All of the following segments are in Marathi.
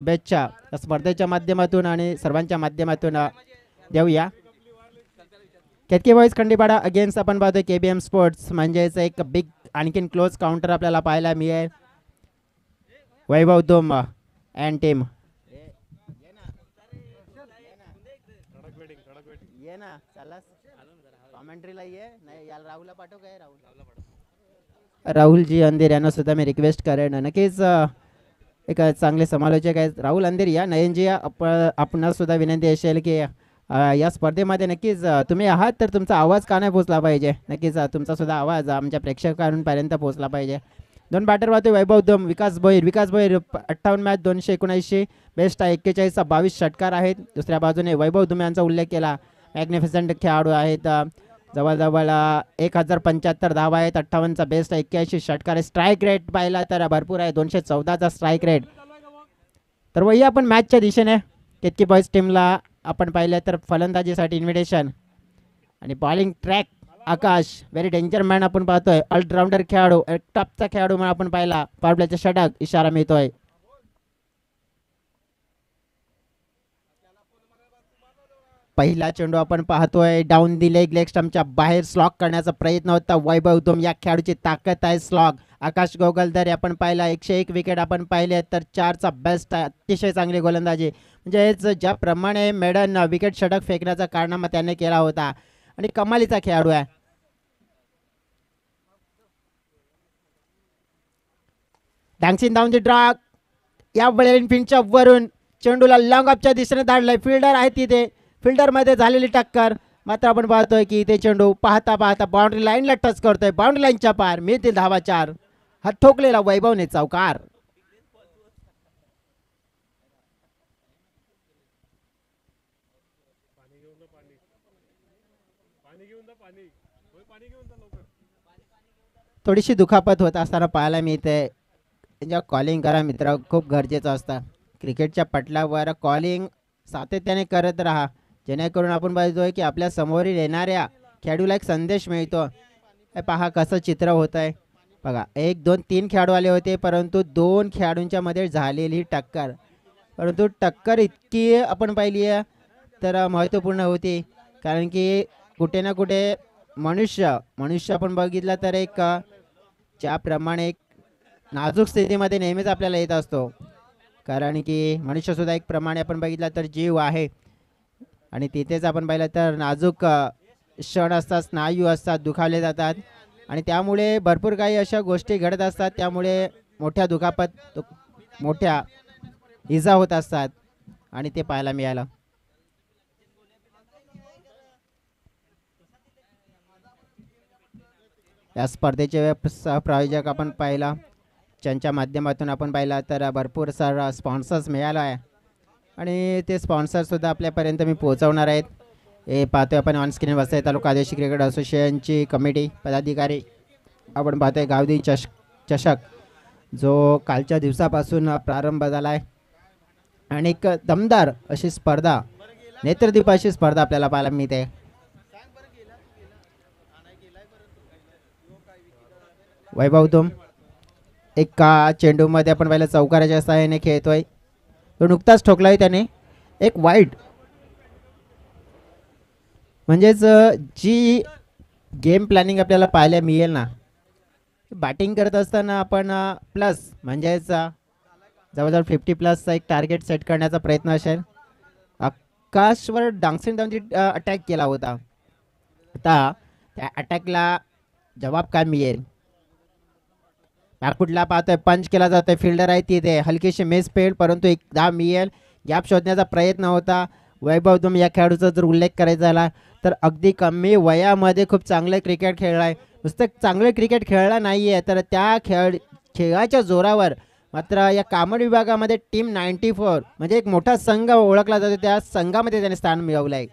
शुभेच्छा स्पर्धेच्या माध्यमातून आणि सर्वांच्या माध्यमातून देऊया. केतकी बॉईज खंडीपाडा अगेन्स्ट आपण पाहतोय KBM स्पोर्ट्स, म्हणजेच एक बिग आणखीन क्लोज काउंटर आपल्याला पाहायला मिळेल. वैभव दुम अँड टीम ये ना चला कॉमेंट्रीला ये नाही याला राहुलला पाठव काय राहुल जी अंधेर यांना सुद्धा मी रिक्वेस्ट करेन. नक्कीच एक चांगले समालोचक आहेत राहुल अंधेर या नयनजी आपणास सुद्धा विनंती असेल की या स्पर्धेमध्ये नक्कीच तुम्ही आहात तर तुमचा आवाज का नाही पोचला पाहिजे. नक्कीच तुमचा सुद्धा आवाज आमच्या प्रेक्षकांपर्यंत पोचला पाहिजे. दोन बॅटर पाहतोय वैभव दुम विकास भोईर 58 मॅच 279 बेस्ट 41 22 षटकार आहेत. दुसऱ्या बाजूने वैभव दुम यांचा उल्लेख केला मॅग्निफिसंट खेळाडू आहेत. जवळजवळ 1075 धावा आहेत. 58चा बेस्ट 81 षटकार आहे. स्ट्राईक रेट पाहिला तर भरपूर आहे 214चा स्ट्राईक रेट. तर वही आपण मॅचच्या दिशेने केतकी बॉईज टीमला आपण पाहिलं तर फलंदाजीसाठी इन्व्हिटेशन आणि बॉलिंग ट्रॅक आकाश व्हेरी डेंजर मॅन आपण पाहतोय. ऑलराऊंडर खेळाडू टॉपचा खेळाडू म्हणून आपण पाहिला. पॉवर प्लेचा षटक इशारा मिळतोय. पहिला चेंडू आपण पाहतोय डाऊन दी लेग स्टंपच्या बाहेर स्लॉक करण्याचा प्रयत्न होता. वैभव दुम या खेळाडूची ताकद आहे स्लॉक. आकाश गोगलदर आपण पाहिला 101 विकेट आपण पाहिले तर 4चा बेस्ट अतिशय चांगली गोलंदाजी. म्हणजे ज्याप्रमाणे मेडन विकेट षटक फेकण्याचा कारनामा त्याने केला होता आणि कमालीचा खेळाडू आहे. डान्सिंग डाऊन दी ड्रॉक या वेळेला फिल्डच्या वरून चेंडूला लॉंग ऑफच्या दिशेने धाडलाय. फिल्डर आहे तिथे फिल्डर मध्ये झालेली टक्कर मात्र आपण पाहतोय की ते चेंडू पाहता पाहता बाउंड्री लाईनला टच करतोय. बाउंड्री लाईनच्या पार मिळतील धावा 4. हा ठोकलेला वैभवने चौकार. थोडीशी दुखापत होत असताना पाहायला मिळते. जेव्हा कॉलिंग करा मित्र खूप गरजेचं असतं. क्रिकेटच्या पटलावर कॉलिंग सातत्याने करत राहा जेणेकरून आपण पाहतोय की आपल्या समोरील येणाऱ्या खेळाडूला एक संदेश मिळतो. पहा कसं चित्र होत आहे बघा. 1 2 3 खेळाडू आले होते परंतु 2 खेळाडूंच्या मध्ये झालेली टक्कर. परंतु टक्कर इतकी आपण पाहिली आहे तर महत्त्वपूर्ण होती कारण की कुठे ना कुठे मनुष्य आपण बघितला तर एक ज्याप्रमाणे एक नाजूक स्थितीमध्ये नेहमीच आपल्याला येत असतो कारण की मनुष्यसुद्धा एक प्रमाणे आपण बघितला तर जीव आहे आणि तिथेच आपण पाहिलं तर नाजूक क्षण असतात स्नायू असतात दुखावले जातात आणि त्यामुळे भरपूर काही अशा गोष्टी घडत असतात. त्यामुळे मोठ्या दुखापत मोठ्या इजा होत असतात आणि ते पाहायला मिळालं. या स्पर्धेचे सहप्रायोजक आपण पाहिला ज्यांच्या माध्यमातून आपण पाहिला तर भरपूर सारा स्पॉन्सर्स मिळाला आहे आणि ते स्पॉन्सरसुद्धा आपल्यापर्यंत मी पोहोचवणार आहेत. हे पाहतोय आपण ऑनस्क्रीन वसई तालुका आदिवासी क्रिकेट असोसिएशनची कमिटी पदाधिकारी आपण पाहतोय गावदी चषक जो कालच्या दिवसापासून प्रारंभ झाला आहे आणि एक दमदार अशी स्पर्धा नेत्रदीपाची स्पर्धा आपल्याला पाहायला मिळते. वैभव दुम एका चेंडूमध्ये आपण पाहिलं चौकाराच्या सहाय्याने खेळतोय. तो नुकताच ठोकलाय त्याने एक वाईड. म्हणजेच जी गेम प्लॅनिंग आपल्याला पाहायला मिळेल ना बॅटिंग करत असताना आपण प्लस म्हणजेच जवळजवळ 50+ एक टार्गेट सेट करण्याचा प्रयत्न असेल. आकाशवर डान्सिंग डाऊन अटॅक केला होता. आता त्या अटॅकला जवाब काय मिळेल. बॅकफुटला पाहतोय पंच केला जातोय. फिल्डर आहे तिथे हलकीशी मिस फील्ड परंतु एक धाव मिळेल. गॅप शोधण्याचा प्रयत्न होता. वैभव दुम या खेळाडूचा जर उल्लेख करायचा झाला तर अगदी कमी वयामध्ये खूप चांगले क्रिकेट खेळला आहे. नुसतं चांगले क्रिकेट खेळला नाही आहे तर त्या खेळाच्या जोरावर मात्र या कामड विभागामध्ये टीम 94 म्हणजे एक मोठा संघ ओळखला जातो त्या संघामध्ये त्याने स्थान मिळवलं आहे.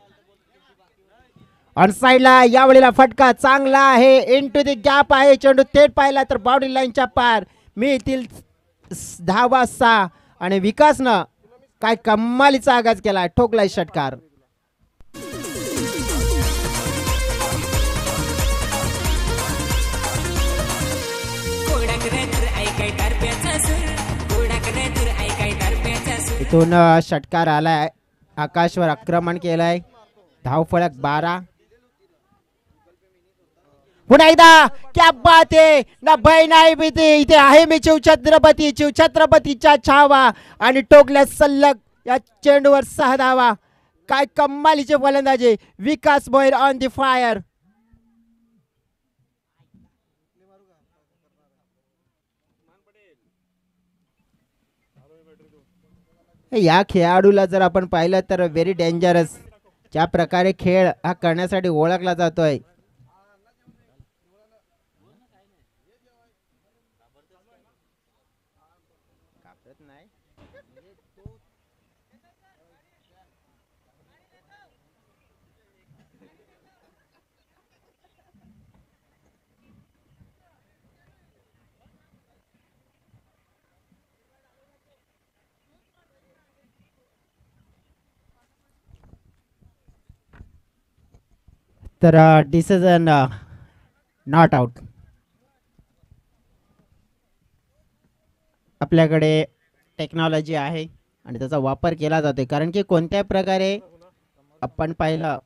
ऑन साईडला यावेळेला फटका चांगला आहे. इनटू द गॅप आहे. चेंडू थेट पाहिला तर बाउंड्री लाईनच्या पार मिळतील धावा 6 आणि विकासनं काय कमालीचा आगाज केला ठोकलाय षटकार. इथून षटकार आलाय, आकाशवर आक्रमण केलंय, धावफलक 12. पुन्हा एकदा क्या बात आहे ना, भय नाही भीती, इथे आहे मी शिवछत्रपती, शिवछत्रपतीच्या छावा आणि टोकल्या सलग या चेंडूवर 6 धावा. काय कमालीचे फलंदाजी, विकास भोईर ऑन दी फायर. या खेळाडूला जर आपण पाहिलं तर व्हेरी डेंजरस, ज्या प्रकारे खेळ हा करण्यासाठी ओळखला जातोय. तर डिसिजन नॉट आउट. आपल्याकडे टेक्नॉलॉजी आहे आणि त्याचा वापर केला जातोय, कारण की कोणत्या प्रकारे आपण पाहिलं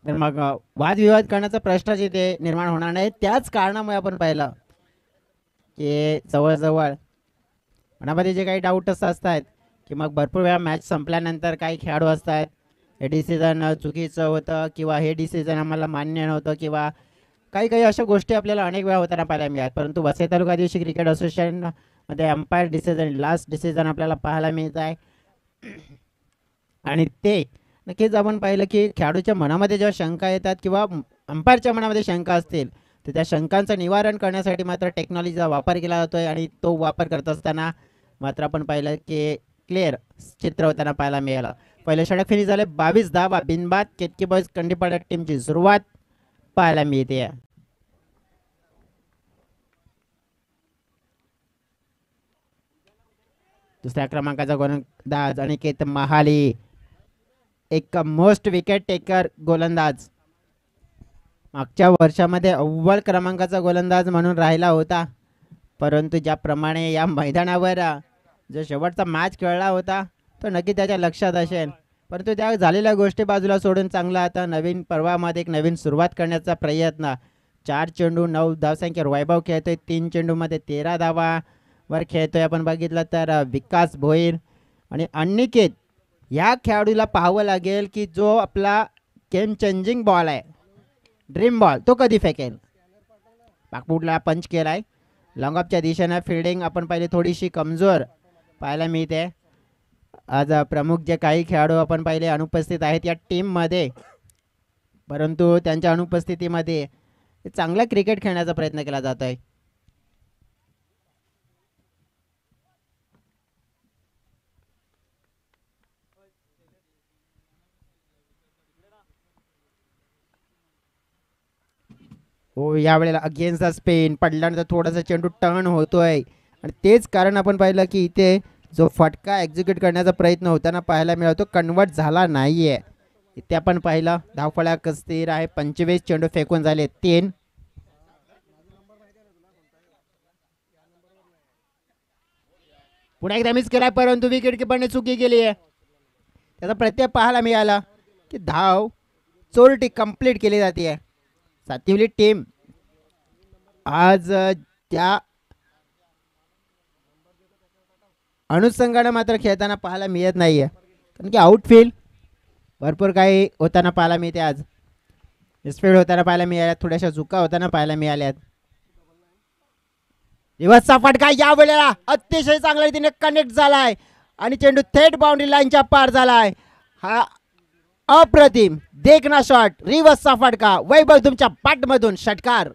तर मग वादविवाद करण्याचा प्रश्नच इथे निर्माण होणार नाही. त्याच कारणामुळे आपण पाहिलं की जवळजवळ मनामध्ये जे काही डाऊट्स असतात की मग भरपूर वेळा मॅच संपल्यानंतर काही खेळाडू असतात हे डिसिजन चुकीचं होतं किंवा हे डिसिजन आम्हाला मान्य नव्हतं किंवा काही काही अशा गोष्टी आपल्याला अनेक वेळा होताना पाहायला मिळतात. परंतु वसई तालुका आदिवासी क्रिकेट असोसिएशन मध्ये अंपायर डिसिजन, लास्ट डिसिजन आपल्याला पाहायला मिळत आहे. आणि ते नक्कीच आपण पाहिलं की खेळाडूच्या मनामध्ये जेव्हा शंका येतात किंवा अंपायरच्या मनामध्ये शंका असतील तर त्या शंकांचं निवारण करण्यासाठी मात्र टेक्नॉलॉजीचा वापर केला जातोय. आणि तो वापर करत असताना मात्र आपण पाहिलं की क्लिअर चित्र होताना पाहायला मिळालं. पहिले षटक फिनिश झाले, 22 धावा बिनबाद. केतकी बॉयज कंडीपाडा टीमची सुरुवात पाहायला मिळते. दुसऱ्या क्रमांकाचा गोलंदाज अनिकेत महाली, एक मोस्ट विकेट टेकर गोलंदाज. मागच्या वर्षामध्ये अव्वल क्रमांकाचा गोलंदाज म्हणून राहिला होता, परंतु ज्याप्रमाणे या मैदानावर जो शेवटचा मॅच खेळला होता तो नक्की त्याच्या लक्षात असेल. परंतु त्या झालेल्या गोष्टी बाजूला सोडून चांगला आता नवीन पर्वामध्ये एक नवीन सुरुवात करण्याचा प्रयत्न. 4 चेंडू 9 धावसंख्येवर वैभव खेळतोय, 3 चेंडूमध्ये 13 धावावर खेळतोय. आपण बघितलं तर विकास भोईर आणि अनिकेत या खेळाडूला पाहावं लागेल की जो आपला गेम चेंजिंग बॉल आहे, ड्रीम बॉल, तो कधी फेकेल. पाकपुटला पंच केलाय, लॉंग ऑफच्या दिशेनं फिल्डिंग आपण पाहिली थोडीशी कमजोर पाहायला मिळते. आज प्रमुख जे काही खेळाडू आपण पाहिले अनुपस्थित आहेत या टीममध्ये, परंतु त्यांच्या अनुपस्थितीमध्ये चांगला क्रिकेट खेळण्याचा प्रयत्न केला जात आहे. हो, यावेळेला अगेन्स्ट द स्पेन पडल्यानंतर थोडासा चेंडू टर्न होतोय आणि तेच कारण आपण पाहिलं की इथे जो फटका एक्झिक्यूट करण्याचा प्रयत्न होताना पाहायला मिळतो कन्वर्ट झाला नाहीये. इथे आपण पाहिलं धावफळ्या स्थिर आहे, 25 चेंडू फेकून झाले 3. पुन्हा एकदा मिस केलाय, परंतु विकेट किपरने चुकी केली आहे. त्याचा प्रत्यय पाहायला मिळाला की धाव चोरटी कंप्लीट केली जाते. सातिवली टीम आज त्या अनुषंगाने मात्र खेळताना पाहायला मिळत नाहीये, कारण की आउटफील्ड भरपूर काही होताना पाहायला मिळते. आज मिसफील्ड होताना पाहायला मिळाल्यात, थोड्याशा चुका होताना पाहायला मिळाल्यात. दिवसचा फटका या वेळेला अतिशय चांगल्या रीतीने कनेक्ट झालाय आणि चेंडू थेट बाउंड्री लाईनच्या पार झालाय. हा अप्रतिम देखना शॉट, रिव्हर्सचा फटका, वैभव तुमच्या पाठमधून षटकार.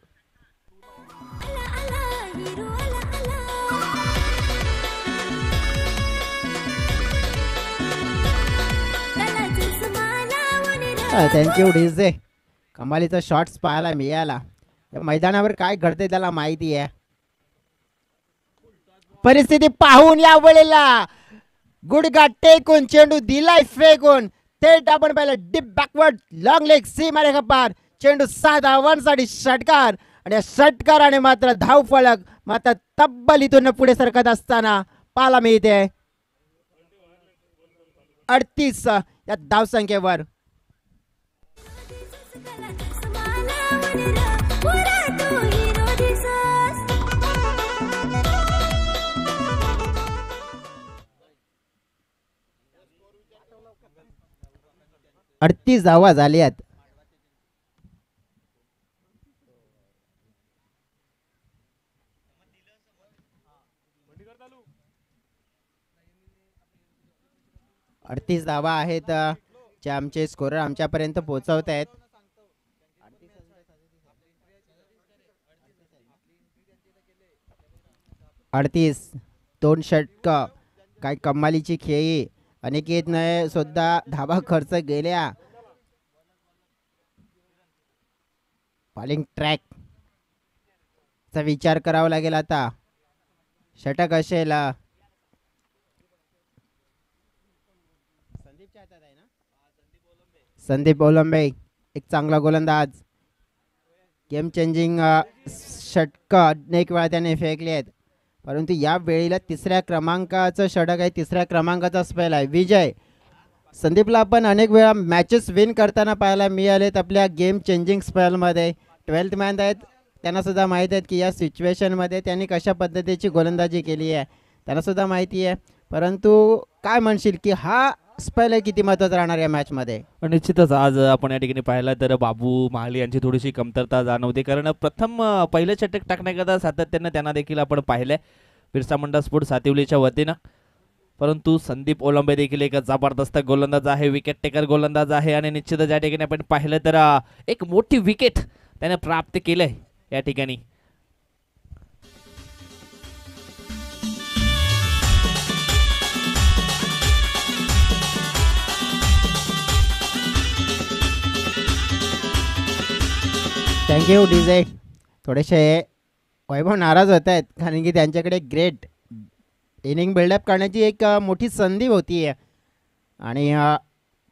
Thank you DJ. कमालीचा शॉट्स पाहायला मिळाला. या मैदानावर काय घडते त्याला माहिती आहे. परिस्थिती पाहून या वेळेला गुडघा टेकून चेंडू दिलाय फेकून, थेट आपण पाहिलं डीप बॅकवर्ड लॉंग लेग सीमा रेखा पार, चेंडू 6 धावांसाठी षटकार. आणि या षटकाराने मात्र धाव फलक मात्र तब्बल इथून पुढे सरकत असताना पाहायला मिळते. 38 या धावसंख्येवर. अडतीस धावा झाल्यात. अडतीस धावा आहेत जे आमचे स्कोरर आमच्यापर्यंत पोहोचवत आहेत. 38 2 षटक काय कमालीची खेळी. अनिकेतने सुद्धा धावा खर्च गेल्या. बॉलिंग ट्रॅक चा विचार करावा लागेल आता. षटक असेल संदीप ओलंबे एक चांगला गोलंदाज. गेम चेंजिंग षटक अनेक वेळा त्याने फेकले आहेत परंतु या वेळेला तिसऱ्या क्रमांकाचं षटक आहे. तिसऱ्या क्रमांकाचा स्पेल आहे. विजय संदीपला आपण अनेक वेळा मॅचेस विन करताना पाहायला मिळालेत आपल्या गेम चेंजिंग स्पेलमध्ये. 12th मॅन आहेत. त्यांना सुद्धा माहीत आहेत की या सिच्युएशनमध्ये त्यांनी कशा पद्धतीची गोलंदाजी केली आहे त्यांना सुद्धा माहिती आहे. परंतु काय म्हणशील की हा स्पेल किती महत्त्वाचा राहणार या मॅचमध्ये? निश्चितच आज आपण या ठिकाणी पाहिलं तर बाबू महाले यांची थोडीशी कमतरता जाणवते कारण प्रथम पहिलं षटक टाकण्याकरता सातत्यानं त्यांना देखील आपण पाहिलं बिरसा मुंडा स्पोर्ट सातिवलीच्या वतीनं. परंतु संदीप ओलंबे देखील एक जबरदस्त गोलंदाज आहे. विकेट टेकर गोलंदाज आहे आणि निश्चितच या ठिकाणी आपण पाहिलं तर एक मोठी विकेट त्याने प्राप्त केलंय या ठिकाणी. Thank you DJ. थोडेसे वैभव नाराज होत आहेत कारण की त्यांच्याकडे ग्रेट इनिंग बिल्डअप करण्याची एक मोठी संधी होती आणि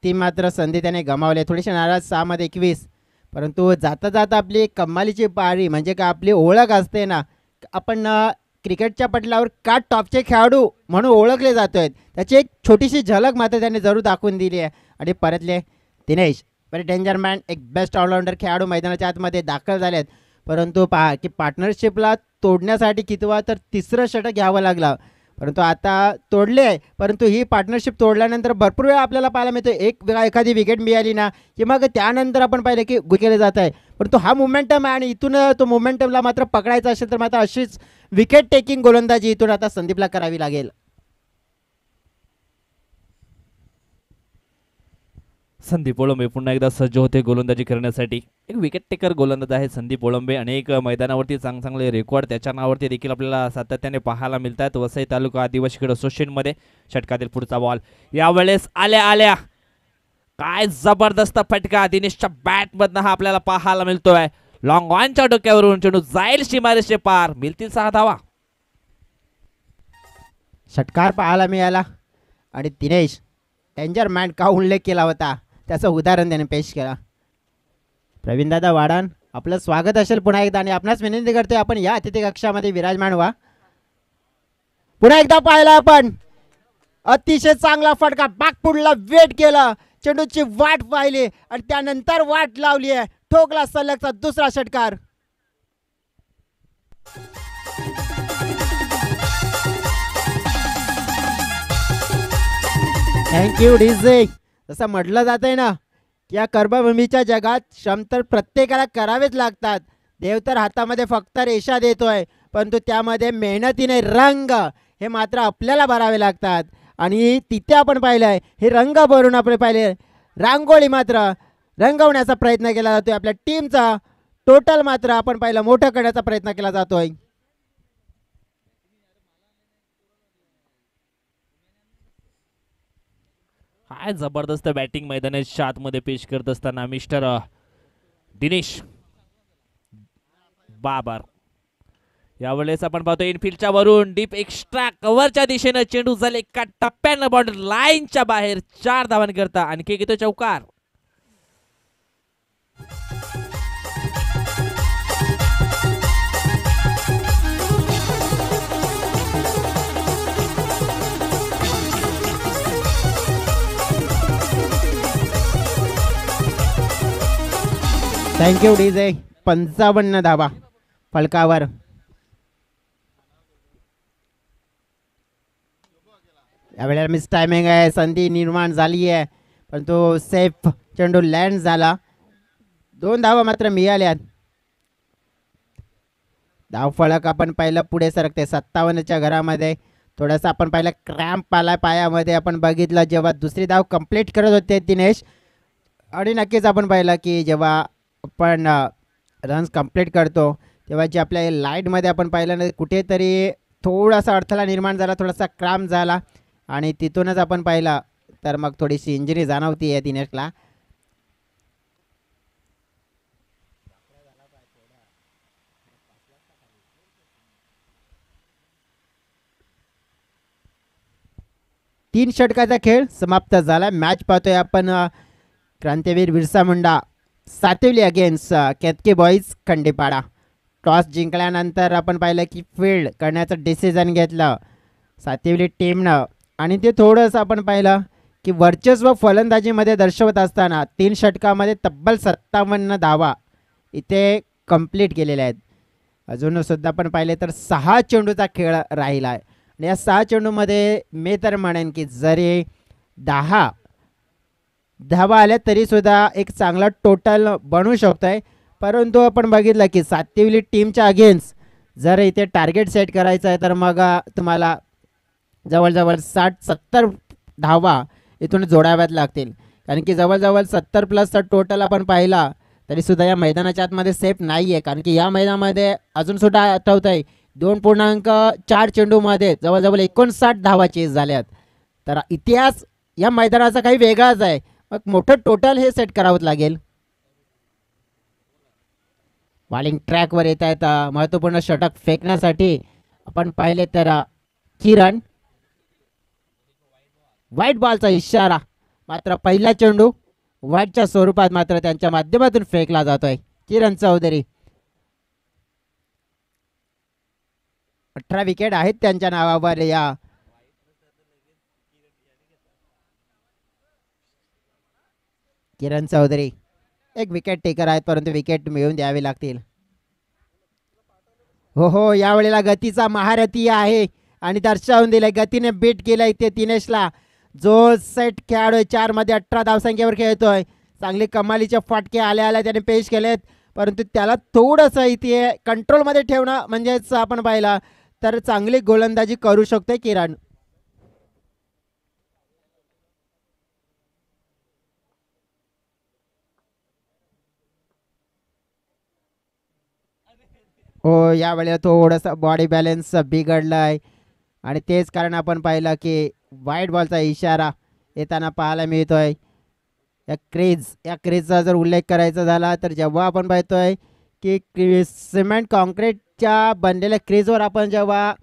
ती मात्र संधी त्याने गमावली. थोडीशी नाराज 6 मध्ये 21. परंतु जाता जाता आपली कमालीची पारी म्हणजे का आपली ओळख असते ना. आपण क्रिकेटच्या पटलावर का टॉपचे खेळाडू म्हणून ओळखले जातो आहेत त्याची एक छोटीशी झलक मात्र त्याने जरूर दाखवून दिली आहे. आणि परतले दिनेश बरे डेंजर मॅन एक बेस्ट ऑलराऊंडर खेळाडू मैदानाच्या आतमध्ये दाखल झाले आहेत. परंतु पहा की पार्टनरशिपला तोडण्यासाठी कितवा तर तिसरं षटक घ्यावं लागलं परंतु आता तोडले आहे. परंतु ही पार्टनरशिप तोडल्यानंतर भरपूर वेळा आपल्याला पाहायला मिळतो एखादी विकेट मिळाली ना की मग त्यानंतर आपण पाहिलं की केलं जात आहे. परंतु हा मोमेंटम आहे आणि इथून तो मोमेंटमला मात्र पकडायचा असेल तर मात्र अशीच विकेट टेकिंग गोलंदाजी इथून आता संदीपला करावी लागेल. संदीप ओलंबे पुन्हा एकदा सज्ज होते गोलंदाजी करण्यासाठी. एक विकेट टेकर गोलंदाज आहे संदीप ओलंबे. अनेक मैदानावरती चांगले रेकॉर्ड त्याच्या नावावरती देखील आपल्याला सातत्याने पाहायला मिळतात. वसई तालुका आदिवासी क्रीडा असोसिएशनमध्ये. षटकातील पुढचा बॉल यावेळेस आल्या काय जबरदस्त फटका दिनेशच्या बॅटमधनं हा आपल्याला पाहायला मिळतोय. लॉंग ऑनच्या डोक्यावरून चेंडू जाईल सीमारेषे पार. मिळतील 6 धावा. षटकार पाहायला मिळाला आणि दिनेश डेंजर मॅन का उल्लेख केला होता त्याचं उदाहरण त्याने पेश केला. प्रवीणदादा वाडान आपलं स्वागत असेल पुन्हा एकदा आणि आपणास विनंती करतोय आपण या अतिथी कक्षामध्ये विराजमान व्हा. पुन्हा एकदा पाहिला आपण अतिशय चांगला फटका बॅकफुटला वेट केला. चेंडूची वाट पाहिली आणि त्यानंतर वाट लावली आहे. ठोकला सलगचा दुसरा षटकार. Thank you DJ. जसं म्हटलं जात आहे ना या कर्मभूमीच्या जगात श्रम तर प्रत्येकाला करावेच लागतात. देव तर हातामध्ये फक्त रेषा देतोय परंतु त्यामध्ये मेहनतीने रंग हे मात्र आपल्याला भरावे लागतात आणि तिथे आपण पाहिलं आहे हे रंग भरून आपण पाहिले. रांगोळी मात्र रंगवण्याचा प्रयत्न केला जातोय. आपल्या टीमचा टोटल मात्र आपण पाहिलं मोठं करण्याचा प्रयत्न केला जातोय. काय जबरदस्त बॅटिंग मैदानाच्या आतमध्ये पेश करत असताना मिस्टर दिनेश बाबर. यावेळेस आपण पाहतो इनफिल्डच्या वरून डीप एक्स्ट्रा कव्हरच्या दिशेने चेंडू झाले एका टप्प्यानं बाउंड्री लाईनच्या बाहेर. 4 धावांकरता आणखी घेतो चौकार. Thank you DJ. 55 धावा फलकावर. यावेळेला मिस टायमिंग आहे, संधी निर्माण झाली आहे परंतु सेफ चेंडू लँड झाला. 2 धावा मात्र मिळाल्यात. धाव फलक आपण पाहिलं पुढे सरकते 57च्या घरामध्ये. थोडासा आपण पाहिलं क्रॅम्प आला पायामध्ये, आपण बघितलं जेव्हा दुसरी धाव कंप्लीट करत होते दिनेश. आणि नक्कीच आपण पाहिलं की जेव्हा आपण रन्स कंप्लीट करतो तेव्हा जे आपल्या लाईटमध्ये आपण पाहिलं ना कुठेतरी थोडासा अडथळा निर्माण झाला, थोडासा क्रॅम्प झाला आणि तिथूनच आपण पाहिलं तर मग थोडीशी इंजुरी जाणवती आहे दिनेशला. तीन षटकाचा खेळ समाप्त झाला. मॅच पाहतोय आपण Krantiveer Birsa Munda Sativali against Ketaki boys Khandepada. Toss जिंकल्यानंतर आपण पाहिलं की फील्ड करण्याचं डिसिजन घेतलं सातिवली टीमनं आणि ते थोडंसं आपण पाहिलं की वर्चस्व फलंदाजीमध्ये दर्शवत असताना 3 षटकामध्ये तब्बल 57 धावा इथे कंप्लीट केलेल्या आहेत. अजूनसुद्धा आपण पाहिले तर 6 चेंडूचा खेळ राहिला आहे आणि या 6 चेंडूमध्ये मी तर म्हणेन की जरी 10 धावा आल्या तरीसुद्धा एक चांगला टोटल बनवू शकतो आहे. परंतु आपण बघितलं की सातिवली टीमच्या अगेन्स्ट जर इथे टार्गेट सेट करायचं आहे तर मग तुम्हाला जवळजवळ 60-70 धावा इथून जोडाव्यात लागतील, कारण की जवळजवळ 70+ टोटल आपण पाहिला तरीसुद्धा या मैदानाच्या आतमध्ये सेफ नाही आहे. कारण की या मैदानामध्ये अजूनसुद्धा आठवत आहे 2.4 चेंडूमध्ये जवळजवळ 59 धावा चेस झाल्यात. तर इतिहास या मैदानाचा काही वेगळाच आहे. मग मोठं टोटल हे सेट करावंच लागेल. बॉलिंग ट्रॅकवर येत आहेत महत्त्वपूर्ण षटक फेकण्यासाठी आपण पाहिले तर किरण. व्हाईट बॉलचा इशारा, मात्र पहिला चेंडू व्हाईटच्या स्वरूपात मात्र त्यांच्या माध्यमातून फेकला जातोय. किरण चौधरी 18 विकेट आहेत त्यांच्या नावावर. या किरण चौधरी एक विकेट टेकर आहेत परंतु विकेट मिळवून द्यावी लागतील. हो यावेळेला गतीचा महारथी आहे आणि दर्शवून दिले, गतीने बीट केलं इथे दिनेशला. जो सेट खेळाडू 4 मध्ये 18 धावसंख्येवर खेळतोय, चांगले कमालीचे फटके आल्या त्याने पेश केलेत परंतु त्याला थोडंसं इथे कंट्रोलमध्ये ठेवणं म्हणजेच आपण पाहिलं तर चांगली गोलंदाजी करू शकते किरण. हो यावेळेला थोडंसं बॉडी बॅलन्स बिघडलं आहे आणि तेच कारण आपण पाहिलं की व्हाईट बॉलचा इशारा येताना पाहायला मिळतोय. या क्रीजचा जर उल्लेख करायचा झाला तर जेव्हा आपण पाहतोय की सिमेंट कॉन्क्रीटच्या बनलेल्या क्रीजवर आपण जेव्हा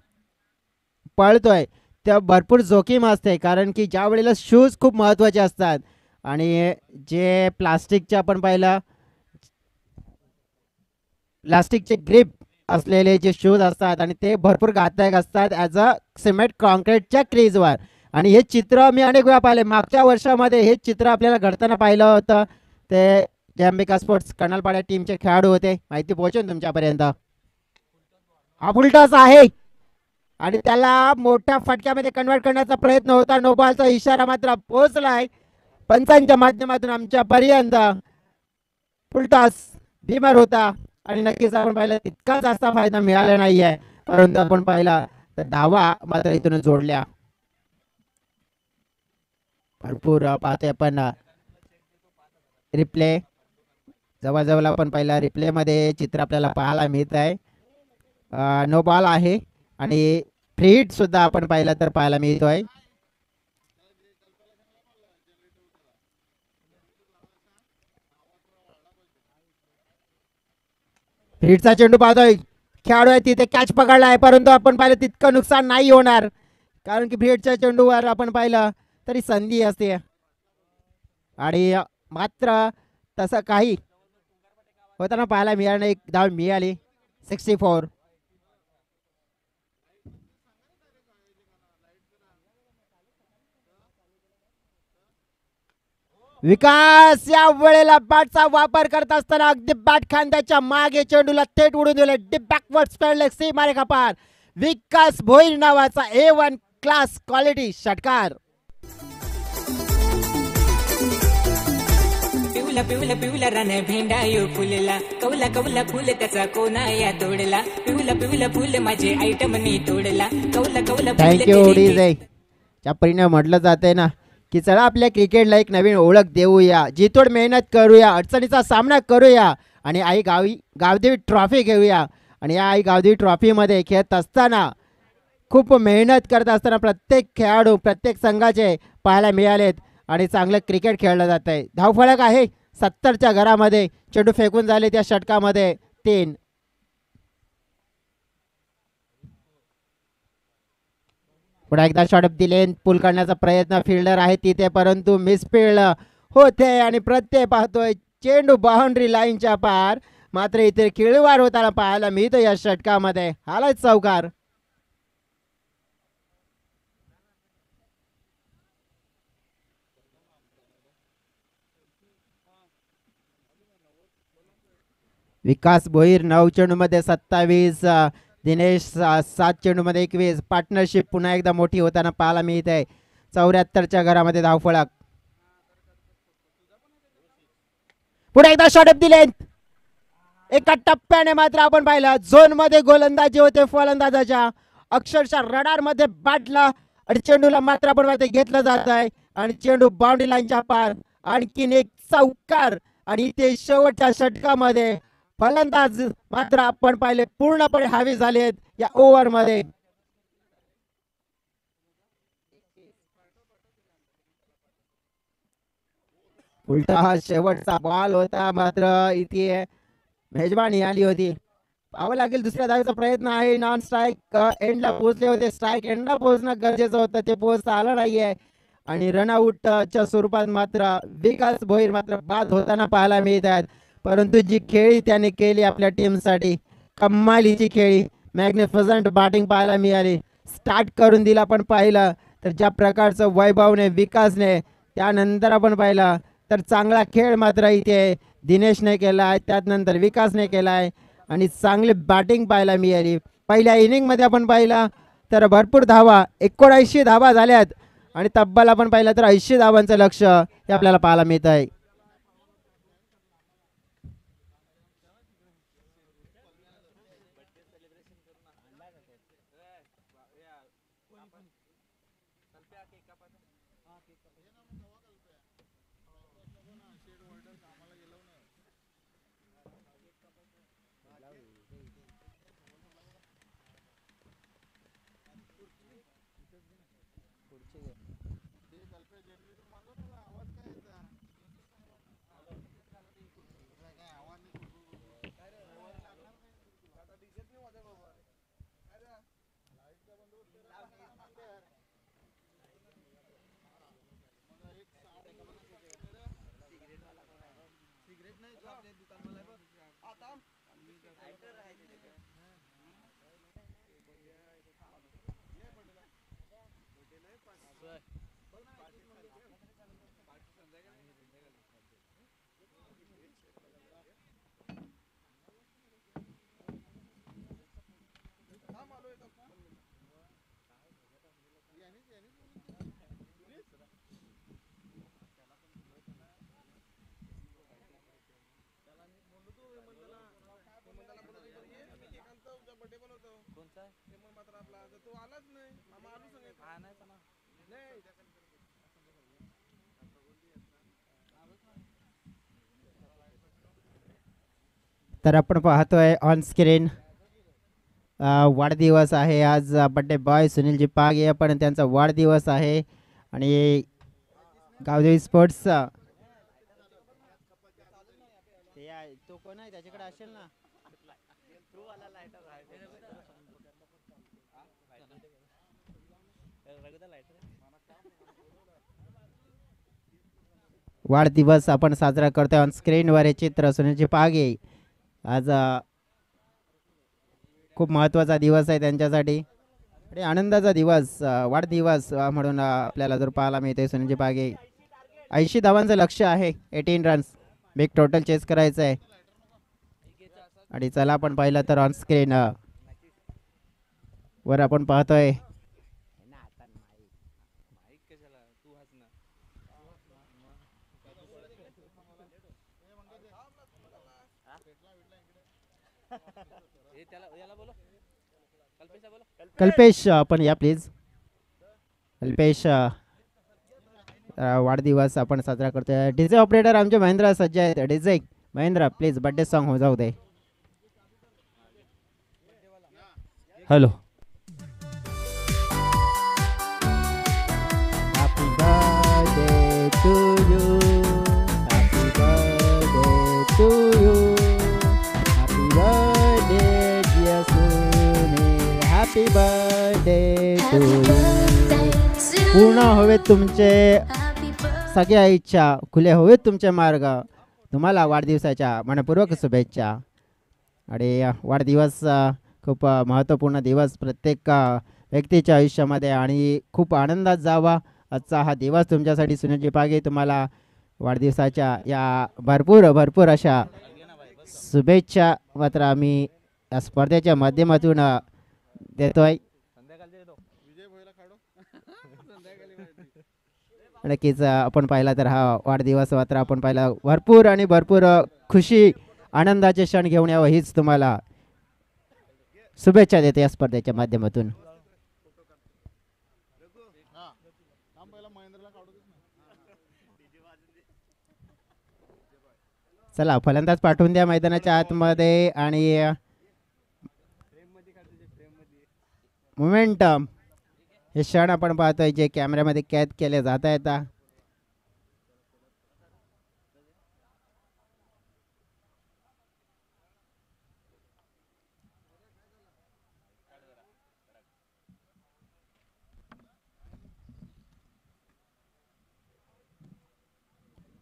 पळतोय तेव्हा भरपूर जोखीम असते, कारण की ज्या वेळेला शूज खूप महत्त्वाचे असतात आणि जे प्लास्टिकचे आपण पाहिलं प्लास्टिकचे ग्रिप असलेले जे शूज असतात आणि ते भरपूर घातक असतात ॲज अ सिमेंट कॉन्क्रीटच्या क्रीजवर. आणि हे चित्र मी अनेक वेळा पाहिले, मागच्या वर्षामध्ये हे चित्र आपल्याला घडताना पाहिलं होतं. ते जे अंबिका स्पोर्ट्स कर्नलपाड्या टीमचे खेळाडू होते, माहिती पोहोचेल तुमच्यापर्यंत. हा फुलटॉस आहे आणि त्याला मोठ्या फटक्यामध्ये कन्वर्ट करण्याचा प्रयत्न होता. नो बॉलचा इशारा मात्र पोहोचलाय पंचांच्या माध्यमातून आमच्यापर्यंत. फुलटॉस भीमर होता आणि नक्कीच आपण पाहिलं तितका जास्त फायदा मिळाला नाही आहे, परंतु आपण पाहिला तर धावा मात्र इथून जोडल्या. भरपूर पाहतोय आपण रिप्ले, जवळजवळ आपण पहिला रिप्लेमध्ये चित्र आपल्याला पाहायला मिळत आहे. नो बॉल आहे आणि फ्री हिट सुद्धा आपण पाहिलं तर पाहायला मिळतोय. फ्री हिटचा चेंडू पाहतोय, खेळाडू आहे तिथे कॅच पकडला आहे परंतु आपण पाहिलं तितकं नुकसान नाही होणार, कारण की फ्री हिटच्या चेंडूवर आपण पाहिलं तरी संधी असते आणि मात्र तसं काही होताना पाहायला मिळालं. एक धाव मिळाली 64. विकास या वेळेला बॅटचा वापर करत असताना अगदी बॅट खांद्याच्या मागे चेंडूला थेट उडून दिले. डीप बॅकवर्ड स्पेडलेग सीमारेखा पार. विकास भोईर नावाचा A1 क्लास क्वालिटी षटकार. पिवला पिवला पिवला रान भेंडायो फुलला, कवला कवला फुल त्याचा कोणा या तोडला, पिवला पिवला फुल माझे आयटम नी तोडला, कवला कवला फुल थँक्यू डीजे. त्या परीने म्हटलं जाते ना की चला आपल्या क्रिकेटला एक नवीन ओळख देऊया, जितोड मेहनत करूया, अडचणीचा सामना करूया आणि आई गावदेवी ट्रॉफी घेऊया. आणि या आई गावदेवी ट्रॉफीमध्ये खेळत असताना खूप मेहनत करत असताना प्रत्येक खेळाडू प्रत्येक संघाचे पाहायला मिळालेत आणि चांगलं क्रिकेट खेळलं जात आहे. धावफलक आहे 70च्या घरामध्ये. चेंडू फेकून झाले त्या षटकामध्ये 3. पुन्हा एकदा शॉट दिले. पुल करण्याचा प्रयत्न फिल्डर आहे तिथे परंतु मिसफिल्ड होते आणि प्रत्यय पाहतोय चेंडू बाउंड्री लाईनच्या पार. मात्र इथे खेळीवार होताना पाहायला मिळतो या षटकामध्ये. आलाय चौकार. विकास भोईर 9 चेंडूमध्ये 27, दिनेश 7 चेंडूमध्ये 21. पार्टनरशिप पुन्हा एकदा मोठी होताना पाहायला मिळत आहे. 74च्या घरामध्ये धावफलक. पुढे एकदा शॉट दिले. एका टप्प्याने मात्र आपण पाहिलं झोन मध्ये गोलंदाजी होते फलंदाजाच्या. अक्षरशः रडार मध्ये बाटला आणि चेंडूला मात्र आपण पाहतो घेतलं जात आहे आणि चेंडू बाउंड्री लाईनच्या पार. आणखीन एक चौकार आणि ते शेवटच्या षटकामध्ये फलंदाज मात्र आपण पाहिले पूर्णपणे हावी झालेत या ओव्हर मध्ये. उलटा हा शेवटचा बॉल होता. मात्र इथे मेजबानी आली होती. पाहावं लागेल दुसऱ्या धावेचा प्रयत्न आहे. नॉन स्ट्राईक एंडला पोहोचले होते. स्ट्राईक एंडला पोहोचणं गरजेचं होतं, ते पोहोचता आलं नाहीये आणि रनआउटच्या स्वरूपात मात्र विकास भोईर मात्र बाद होताना पाहायला मिळत आहेत. परंतु जी खेळी त्याने केली आपल्या टीमसाठी कमालीची खेळी, मॅग्निफिसंट बॅटिंग पाहायला मिळाली. स्टार्ट करून दिला आपण पाहिलं तर ज्या प्रकारचं वैभवने विकासने, त्यानंतर आपण पाहिलं तर चांगला खेळ मात्र इथे दिनेशने केला आहे, त्यानंतर विकासने केला आहे आणि चांगली बॅटिंग पाहायला मिळाली. पहिल्या इनिंगमध्ये आपण पाहिलं तर भरपूर धावा 79 धावा झाल्यात आणि तब्बल आपण पाहिलं तर 80 धावांचं लक्ष हे आपल्याला पाहायला मिळत आहे. तर आपण पाहतोय ऑन स्क्रीन वाढदिवस आहे आज. बड्डे बॉय सुनीलजी पागे पण त्यांचा वाढदिवस आहे आणि गावदेवी स्पोर्ट्सचा तो कोण आहे त्याच्याकडे असेल ना. वाढदिवस आपण साजरा करतोय. ऑन स्क्रीनवर हे चित्र सुनीलजी पागे. आज खूप महत्त्वाचा दिवस आहे त्यांच्यासाठी आणि आनंदाचा दिवस, वाढदिवस म्हणून आपल्याला जर पाहायला मिळते. सुनीलजी पागे 80 धावांचं लक्ष आहे. 18 रन्स बिग टोटल चेस करायचं आहे. आणि चला आपण पाहिलं तर ऑन स्क्रीन वर आपण पाहतोय कल्पेश, आपण या प्लीज. कल्पेश वाढदिवस आपण साजरा करतोय. डीजे ऑपरेटर आमचे महेंद्र सज्ज आहेत. DJ Mahendra please birthday song हो जाऊ दे. Hello. Happy birthday to you, happy birthday to you, happy birthday dear Sunil, happy birthday to you. पूर्ण हवेत तुमचे सगळ्या इच्छा, खुले हवेत तुमचे मार्ग. तुम्हाला वाढदिवसाच्या मनपूर्वक शुभेच्छा. आणि वाढदिवस खूप महत्त्वपूर्ण दिवस प्रत्येक व्यक्तीच्या आयुष्यामध्ये आणि खूप आनंदात जावा आजचा हा दिवस तुमच्यासाठी. सुनीलजी पागे तुम्हाला वाढदिवसाच्या या भरपूर अशा शुभेच्छा मात्र आम्ही या स्पर्धेच्या माध्यमातून देतोय. नक्कीच आपण पाहिला तर हा वाढदिवस मात्र आपण पाहिला भरपूर खुशी आनंदाचे क्षण घेऊन यावं हीच तुम्हाला शुभेच्छा देते या स्पर्धेच्या माध्यमातून. चला फलंदाज पाठवून द्या मैदानाच्या आतमध्ये. आणि मोमेंटम हे क्षण आपण पाहतोय जे कॅमेऱ्यामध्ये कैद केले जात आहेत.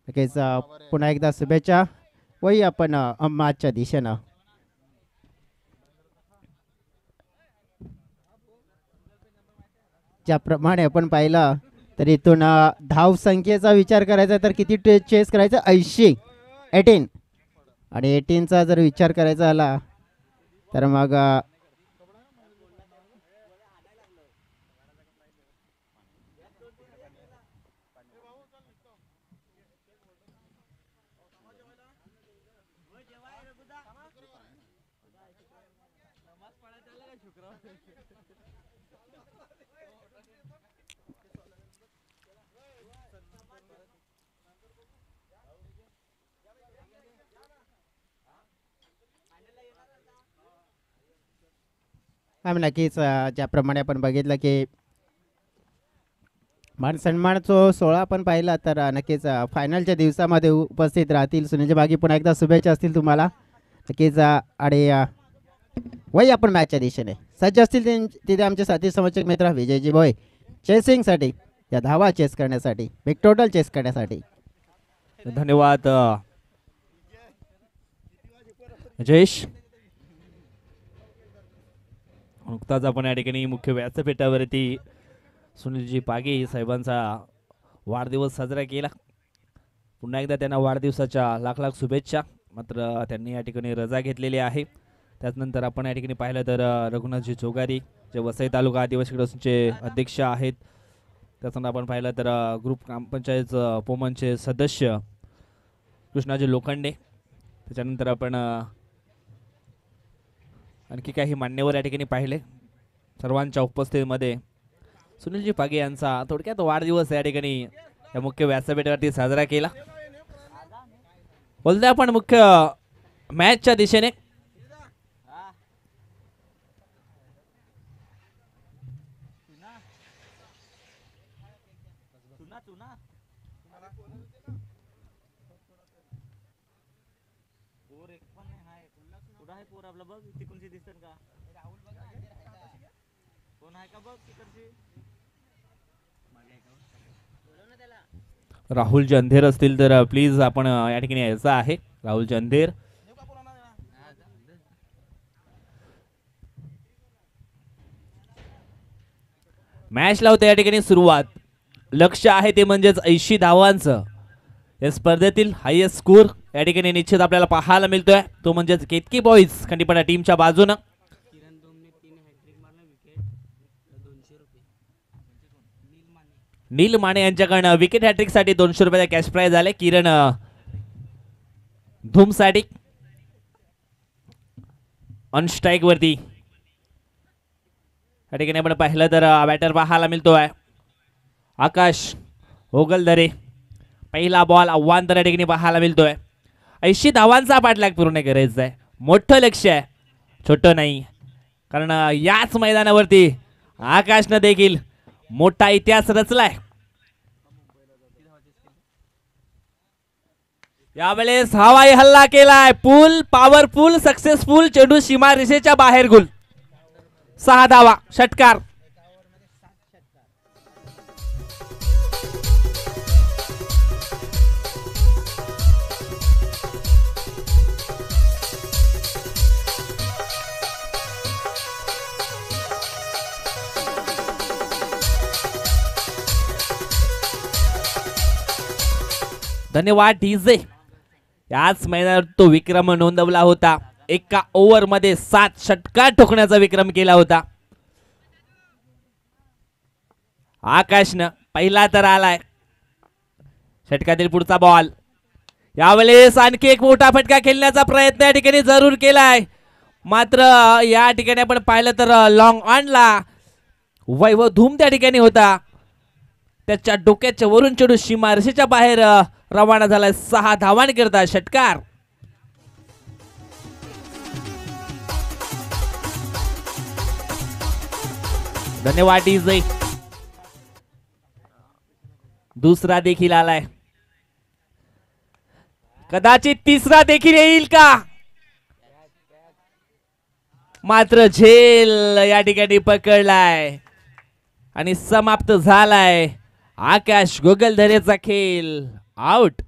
नक्कीच पुन्हा एकदा शुभेच्छा. वही आपण माचच्या दिशेनं ज्याप्रमाणे आपण पाहिलं तर इथून धाव संख्येचा विचार करायचा तर किती चेस करायचं 80 18 आणि 18चा जर विचार करायचा झाला तर मग आम्ही नक्कीच ज्याप्रमाणे आपण बघितलं की मान सन्मानचा सोहळा आपण पाहिला तर नक्कीच फायनलच्या दिवसामध्ये उपस्थित राहतील. सुनीलजी बागी पुन्हा एकदा शुभेच्छा असतील तुम्हाला नक्कीच. आणि वही आपण मॅचच्या दिशेने सज्ज असतील तिथे आमचे साथी समर्थक मित्र विजयजी भोय चेसिंगसाठी या धावा चेस करण्यासाठी बिग टोटल चेस करण्यासाठी. धन्यवाद जयेश. नुकताच आपण या ठिकाणी मुख्य व्यासपीठावरती सुनीलजी पागे साहेबांचा वाढदिवस साजरा केला. पुन्हा एकदा त्यांना वाढदिवसाच्या लाख शुभेच्छा. मात्र त्यांनी या ठिकाणी रजा घेतलेली आहे. त्यानंतर आपण या ठिकाणी पाहिलं तर रघुनाथजी जोगारी जे वसई तालुका आदिवासी ट्रस्टचे अध्यक्ष आहेत. त्यानंतर आपण पाहिलं तर ग्रुप ग्रामपंचायत पोमनचे सदस्य कृष्णाजी लोखंडे. त्याच्यानंतर आपण आणखी काही मान्यवर या ठिकाणी पाहिले. सर्वांच्या उपस्थितीमध्ये सुनीलजी पागे यांचा थोडक्यात वाढदिवस या ठिकाणी या मुख्य व्यासपीठावरती साजरा केला. बोलतोय आपण मुख्य मॅचच्या दिशेने. राहुलजी अंधेर असतील तर प्लीज आपण या ठिकाणी यायचं आहे. राहुलजी अंधेर. मॅच लावते या ठिकाणी सुरुवात. लक्ष आहे ते म्हणजेच 80 धावांचं. या स्पर्धेतील हायेस्ट स्कोर या ठिकाणी निश्चित आपल्याला पाहायला मिळतोय, तो म्हणजेच केतकी बॉईज खंडीपडा टीमच्या बाजूनं. नील माने यांच्याकडनं विकेट हॅट्रिक साठी 200 रुपयाचा कॅश प्राइज आले. किरण धूम साठी ऑन स्ट्राईक वरती या ठिकाणी आपण पाहिलं तर बॅटर पाहायला मिळतोय आकाश ओगलदरे. पहिला बॉल आव्हान तर या ठिकाणी पाहायला मिळतोय. 80 धावांचा पाठलाग पूर्ण करायचा आहे. मोठं लक्ष्य आहे, छोटं नाही, कारण याच मैदानावरती आकाशनं देखील मोठा इतिहास रचलाय. यावेळेस हवाई हल्ला केलाय, पूल पॉवरफुल सक्सेसफुल, चेंडू सीमा रेषेच्या बाहेर गुल. 6 धावा, षटकार. धन्यवाद डीजे. याच मैदानावर तो विक्रम नोंदवला होता. एका ओव्हर मध्ये 7 षटकार ठोकण्याचा विक्रम केला होता. आकाशनं पहिला तर आलाय. षटकातील पुढचा बॉल. यावेळेस आणखी एक मोठा फटका खेळण्याचा प्रयत्न या ठिकाणी जरूर केलाय, मात्र या ठिकाणी आपण पाहिलं तर लॉंग ऑनला वैभव धूम त्या ठिकाणी होता. त्याच्या डोक्याच्या वरून चेंडू सीमारेषेच्या बाहेर रवाना झालाय. 6 धावांकरता षटकार. धन्यवाद डीजे. दुसरा देखील आलाय, कदाचित तिसरा देखील येईल का, मात्र झेल या ठिकाणी पकडलाय आणि समाप्त झालाय. आकाश गोगलधरेचा खेळ आउट.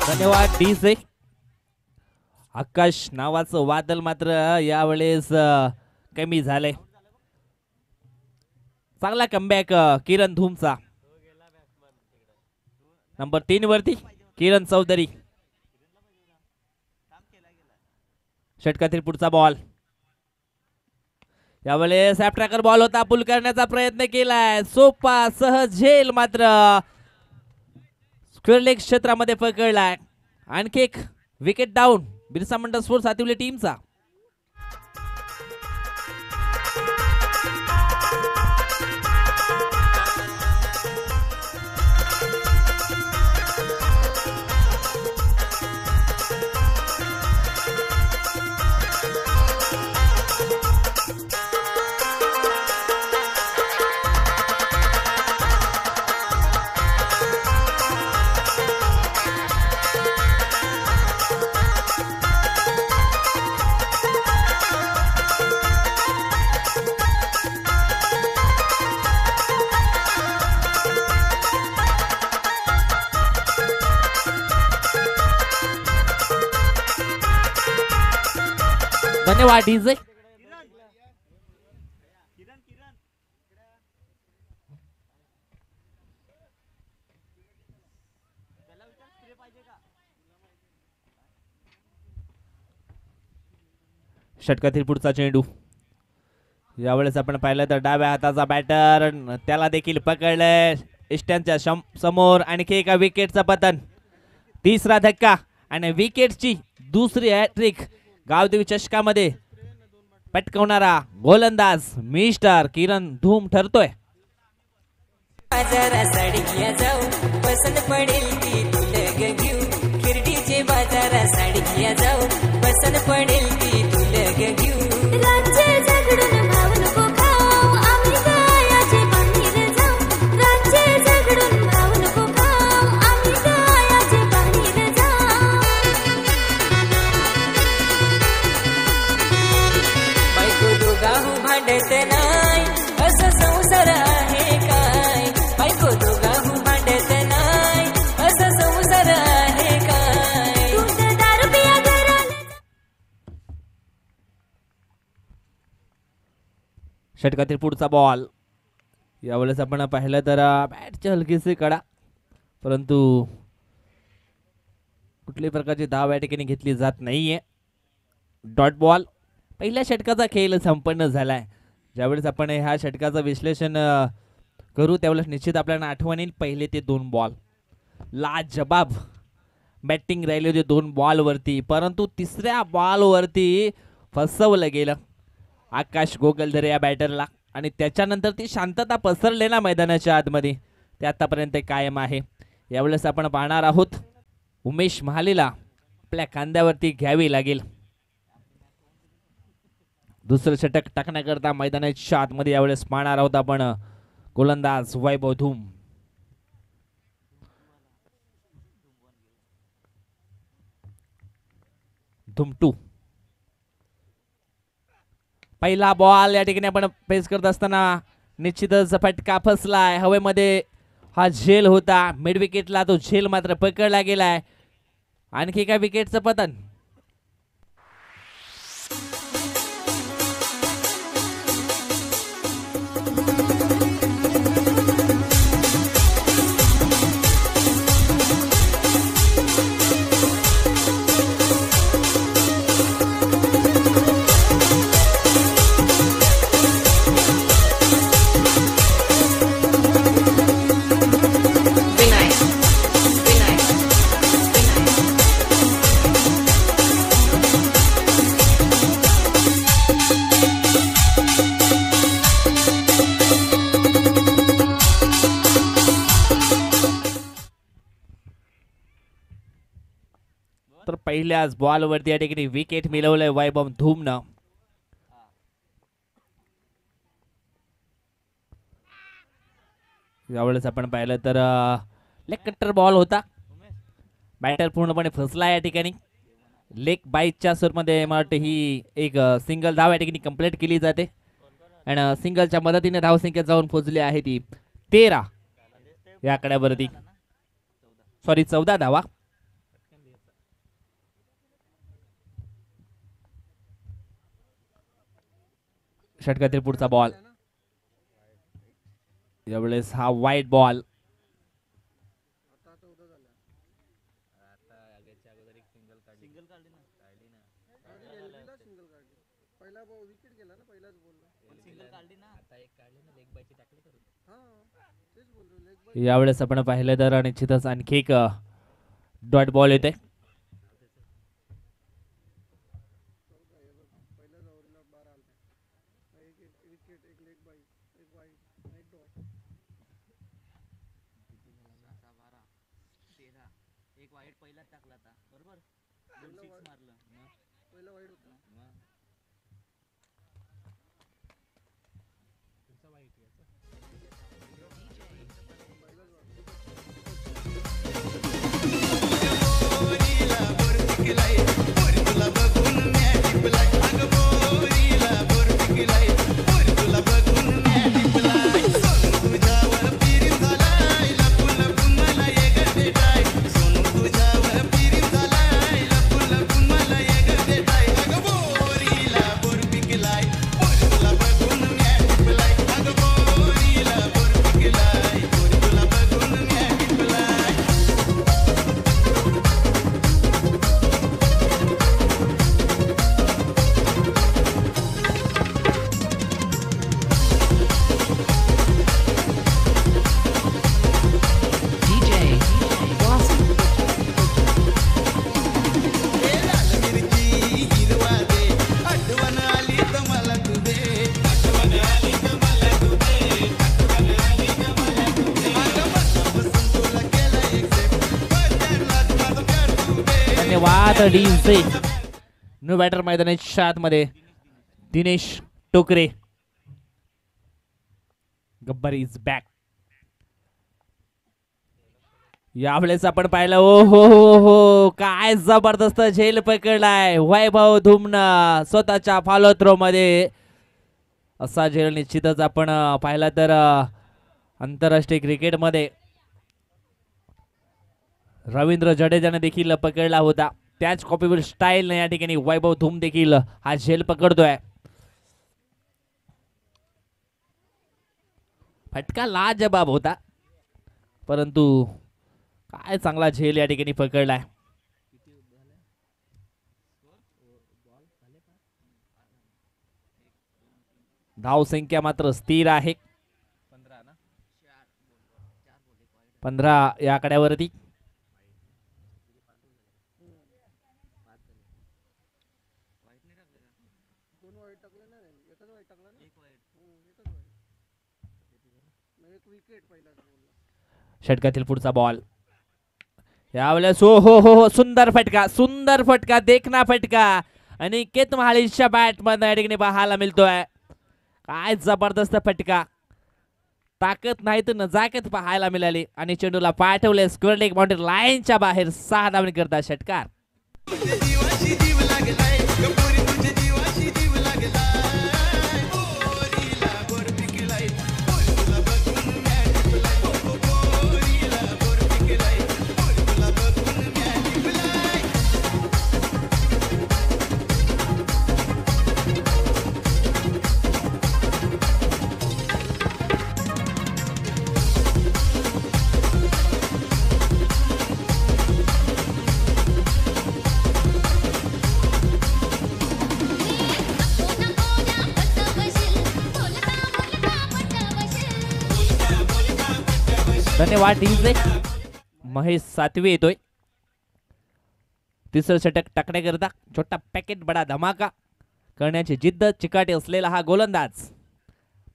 धन्यवाद डीजे. आकाश नावाचं वादळ मात्र यावेळेस कमी झाले. चांगला कमबॅक किरण धूमचा. नंबर 3 वरती किरण चौधरी. षटकातील पुढचा बॉल. यावेळेस सॅप ट्रॅकर बॉल होता, पुल करण्याचा प्रयत्न केलाय. सोपा सहज झेल, मात्र स्क्वेअर लेग क्षेत्रामध्ये पकडलाय. आणखी एक विकेट डाऊन बिरसा मंडळ स्पोर्ट्स हातिवली टीमचा. धन्यवाद डीजे. षटकातील पुढचा चेंडू. यावेळेस आपण पाहिलं तर डाव्या हाताचा बॅटर, त्याला देखील पकडलंय इष्ट्यांच्या समोर. आणखी एका विकेटचं पतन, तिसरा धक्का आणि विकेटची दुसरी हॅट्रिक गावदेवी चषकामध्ये पटकवणारा गोलंदाज मिस्टर किरण धूम ठरतोय. बाजारा साडीया जाऊ पसंत पडेल ती तुला घेऊ, खिरडीचे बाजारा साडीया जाऊ पसंत पडेल ती तुला घेऊ. राज्य झगडून भाव नको खाऊ, आम्ही गायाचे बाहेर जाऊ. राज्य झगडून भाव नको खाऊ, आम्ही गायाचे बाहेर जाऊ. बायको दोघाहू भांडत नाही असं संसार आहे काय, बायको दोघाहू भांडत नाही असं संसार आहे काय. दूध दारू पिया घराला. षटकातील पुढचा बॉल. यावेळेस आपण पाहिलं तर बॅटची हलकीशी कडा, परंतु कुठल्याही प्रकारची धाव या ठिकाणी घेतली जात नाहीये. Dot ball. पहिल्या षटकाचा खेळ संपन्न झालाय. ज्यावेळेस आपण ह्या षटकाचं विश्लेषण करू त्यावेळेस निश्चित आपल्याला आठवण येईल पहिले ते 2 बॉल. लाजबाब बॅटिंग राहिली होती 2 बॉलवरती, परंतु तिसऱ्या बॉलवरती फसवलं गेलं आकाश गोगलधरे या बॅटरला, आणि त्याच्यानंतर ती शांतता पसरली ना मैदानाच्या आतमध्ये, ते आतापर्यंत कायम आहे. यावेळेस आपण पाहणार आहोत उमेश महालेला आपल्या खांद्यावरती घ्यावी लागेल. दुसरं षटक टाकण्याकरता मैदानाच्या आतमध्ये यावेळेस पाहणार आहोत आपण गोलंदाज वैभव धूम. धूम 2. पहिला बॉल या ठिकाणी आपण फेस करत असताना निश्चितच फटका फसलाय हवेमध्ये. हा झेल होता मिड विकेटला, तो झेल मात्र पकडला गेलाय. आणखी एका विकेटचं पतन. तर पहिल्याच बॉलवरती या ठिकाणी विकेट मिळवलंय वैभव धूमनं. यावेळेस आपण पाहिलं तर लेग कट्टर बॉल होता. बॅटर पूर्णपणे फसला या ठिकाणी. लेग बाईटच्या स्वरूपामध्ये मला वाटतं ही एक सिंगल धाव या ठिकाणी कंप्लीट केली जाते, आणि सिंगलच्या मदतीने धावसंख्या जाऊन पोहोचली आहे ती 13 या आकड्यावरती. सॉरी 14 धावा. षटकातील पुढचा बॉल. यावेळेस हा वाईट बॉल. यावेळेस आपण पाहिलं तर निश्चितच आणखी एक डॉट बॉल येते. धन्यवाद डीजे. न्यू बॅटर मैदानाच्या आतमध्ये दिनेश टोकरे. Gabbar is back. यावेळेस आपण पाहिलं ओ हो काय जबरदस्त झेल पकडलाय वैभव धुमनं स्वतःच्या फॉलो थ्रो मध्ये. असा झेल निश्चितच आपण पाहिला तर आंतरराष्ट्रीय क्रिकेटमध्ये रवींद्र जडेजाने देखील पकडला होता. त्याच कॉपीवर स्टाईल या ठिकाणी वैभव धुम देखील हा झेल पकडतोय. फटका लाजबाब होता परंतु काय चांगला झेल या ठिकाणी पकडलाय. धाव संख्या मात्र स्थिर आहे 15 या आकड्यावरती. षटकातील पुढचा बॉल यावेळेस हो सुंदर फटका देखना फटका अनिकेत महाळीच्या बॅट मध्ये या ठिकाणी पाहायला मिळतोय. काय जबरदस्त फटका. ताकद नाही तर नजाकत पाहायला मिळाली आणि चेंडूला पाठवले स्क्वेअर लेग बाउंड्री लाईनच्या बाहेर 6 धावणे करता षटकार. धन्यवाद डीजे. महेश सातवी येतोय. तिसरं षटक टाकण्याकरता छोटा पॅकेट बडा धमाका करण्याची जिद्द चिकाटी असलेला हा गोलंदाज.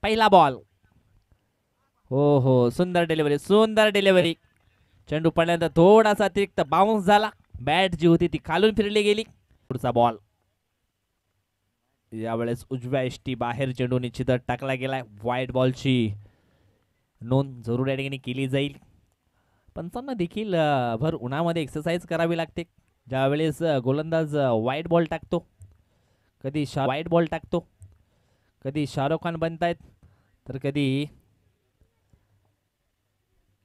पहिला बॉल हो सुंदर डिलिव्हरी. चेंडू पडल्यानंतर थोडासा अतिरिक्त बाउन्स झाला. बॅट जी होती ती खालून फिरली गेली. पुढचा बॉल यावेळेस उजव्या एष्टी बाहेर चेंडू निश्चित टाकला गेलाय. व्हाईट बॉलची नोंद जरूर या ठिकाणी केली जाईल. पंचांना देखील भर उन्हामध्ये एक्सरसाइज करावी लागते. ज्यावेळेस गोलंदाज व्हाईट बॉल टाकतो कधी शाहरुख खान बनतायत तर कधी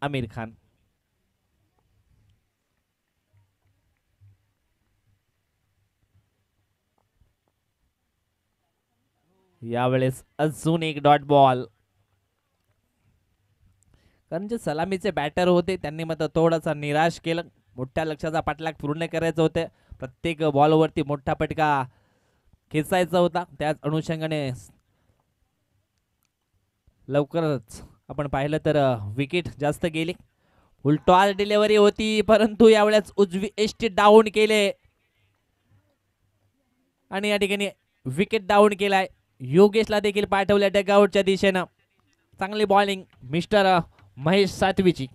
आमिर खान. यावेळेस अजून एक डॉट बॉल. कारण जे सलामीचे बॅटर होते त्यांनी मात्र थोडासा निराश केलं. मोठ्या लक्षाचा पाठलाग पूर्ण करायचं होतं. प्रत्येक बॉलवरती मोठा फटका खेचायचा होता. त्याच अनुषंगाने लवकरच आपण पाहिलं तर विकेट जास्त गेली. उलटॉल डिलिव्हरी होती परंतु यावेळेस उजवी एष्टी डाऊन केले आणि या ठिकाणी विकेट डाऊन केलाय. योगेशला देखील पाठवल्या डगआउटच्या दिशेनं. चांगली बॉलिंग मिस्टर महेश सातवीची.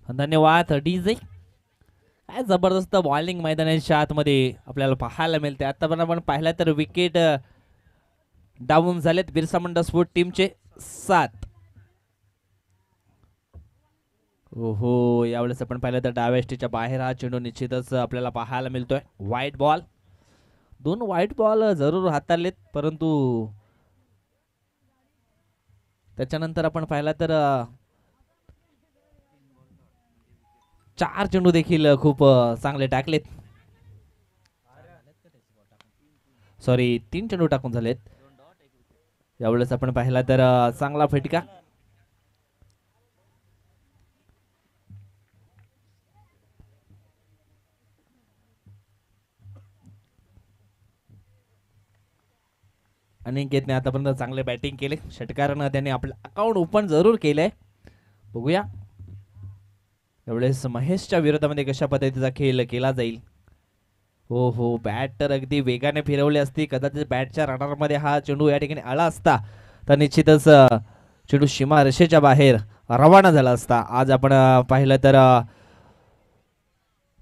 धन्यवाद डीजे. काय जबरदस्त बॉलिंग मैदानाच्या आतमध्ये आपल्याला पाहायला मिळते. आतापर्यंत आपण पाहिलं तर विकेट डाऊन झालेत बिरसा मुंडा स्पोर्ट टीमचे 7. ओहो, यावेळेस आपण पाहिलं तर डाव्या यष्टीच्या बाहेर हा चेंडू निश्चितच आपल्याला पाहायला मिळतोय. व्हाईट बॉल, 2 व्हाईट बॉल जरूर हाताळलेत, परंतु त्याच्यानंतर आपण पाहिला तर 4 चेंडू देखील खूप चांगले टाकलेत. सॉरी, 3 चेंडू टाकून झालेत. यावेळेस आपण पाहिला तर चांगला फटका. अनिकेतने आतापर्यंत चांगले बॅटिंग केले. षटकारानं त्याने आपलं अकाउंट ओपन जरूर केलंय. बघूया यावेळेस महेशच्या विरोधामध्ये कशा पद्धतीचा खेळ केला जाईल. हो हो, बॅट तर अगदी वेगाने फिरवली असती. कदाचित बॅटच्या रडारमध्ये हा चेंडू या ठिकाणी आला असता तर निश्चितच चेंडू सीमा रेषेच्या बाहेर रवाना झाला असता. आज आपण पाहिलं तर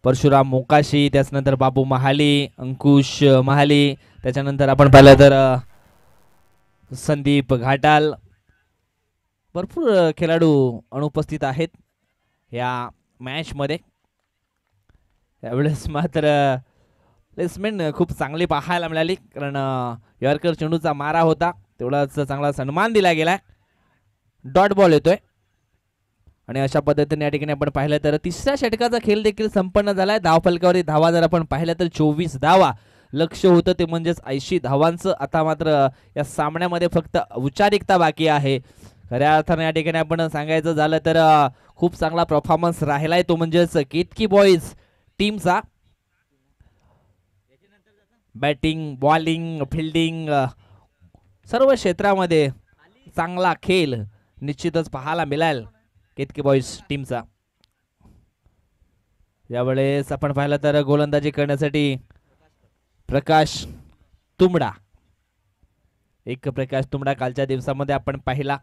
परशुराम मोकाशी, त्याच्यानंतर बाबू महाली, अंकुश महाली, त्याच्यानंतर आपण पाहिलं तर संदीप घाटाल, भरपूर खेळाडू अनुपस्थित आहेत या मॅच मध्ये. यावेळेस मात्र प्लेसमेंट खूप चांगली पाहायला मिळाली, कारण यॉर्कर चेंडूचा मारा होता, तेवढाच चांगला सन्मान दिला गेला. डॉट बॉल येतोय आणि अशा पद्धतीने या ठिकाणी आपण पाहिलं तर तिसऱ्या षटकाचा खेळ देखील संपन्न झालाय. धावफलकावरील धावा जर आपण पाहिलं तर 24 धावा लक्ष होतं, ते म्हणजेच 80 धावांचं. आता मात्र या सामन्यामध्ये फक्त औपचारिकता बाकी आहे. खऱ्या अर्थाने या ठिकाणी आपण सांगायचं झालं तर खूप चांगला परफॉर्मन्स राहिलाय, तो म्हणजेच केतकी बॉईज टीमचा. बॅटिंग, बॉलिंग, फिल्डिंग सर्व क्षेत्रामध्ये चांगला खेळ निश्चितच पाहायला मिळाल केतकी बॉईज टीमचा. यावेळेस आपण पाहिलं तर गोलंदाजी करण्यासाठी प्रकाश तुंबडा, एक प्रकाश तुंबडा कालच्या दिवसामध्ये आपण पाहिला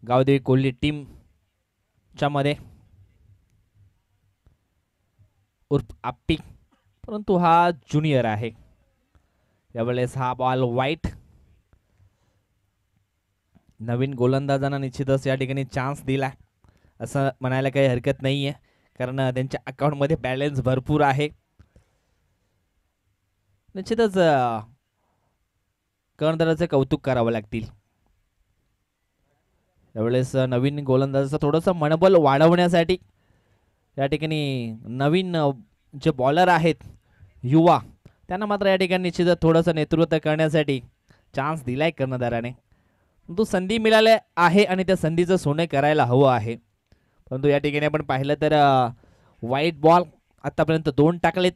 गावदेवी कोहली टीमच्या मध्ये उर्फ आप्पी, परंतु हा ज्युनियर आहे. यावेळेस हा बॉल वाईट. नवीन गोलंदाजांना निश्चितच या ठिकाणी चान्स दिला असं म्हणायला काही हरकत नाहीये, कारण त्यांच्या अकाउंटमध्ये बॅलन्स भरपूर आहे. निश्चितच कर्णधाराचे कौतुक करावं लागतील. यावेळेस नवीन गोलंदाजाचं थोडंसं मनोबल वाढवण्यासाठी या ठिकाणी नवीन जे बॉलर आहेत युवा, त्यांना मात्र या ठिकाणी निश्चितच थोडंसं नेतृत्व करण्यासाठी चान्स दिलाय कर्णधाराने. परंतु संधी मिळाली आहे आणि त्या संधीचं सोने करायला हवं आहे. परंतु या ठिकाणी आपण पाहिलं तर वाईट बॉल आतापर्यंत 2 टाकलेत.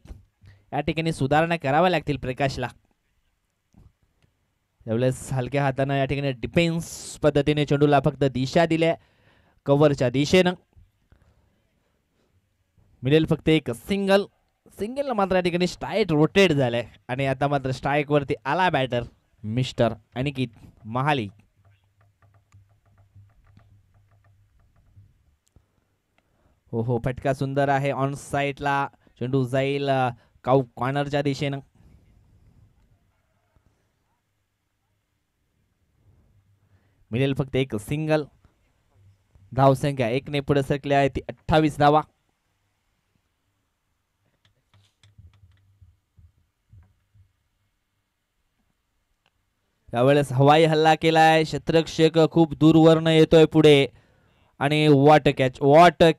या ठिकाणी सुधारणा कराव्या लागतील प्रकाशला. यावेळेस हलक्या हातानं या ठिकाणी डिफेन्स पद्धतीने चेंडूला फक्त दिशा दिल्या कव्हरच्या दिशेनं. मिळेल फक्त एक सिंगल. सिंगल मात्र या ठिकाणी स्ट्राईक रोटेट झालाय आणि आता मात्र स्ट्राईक वरती आला बॅटर मिस्टर अनिकेत महाली. हो हो, फटका सुंदर आहे. ऑन साईडला चेंडू जाईल कॉर्नरच्या दिशेनं. मिळेल फक्त एक सिंगल. धावसंख्या 1 ने पुढे सरकली आहे, ती 28 धावा. यावेळेस हवाई हल्ला केलाय. शतरक्षक खूप दूरवरनं येतोय पुढे आणि वॉट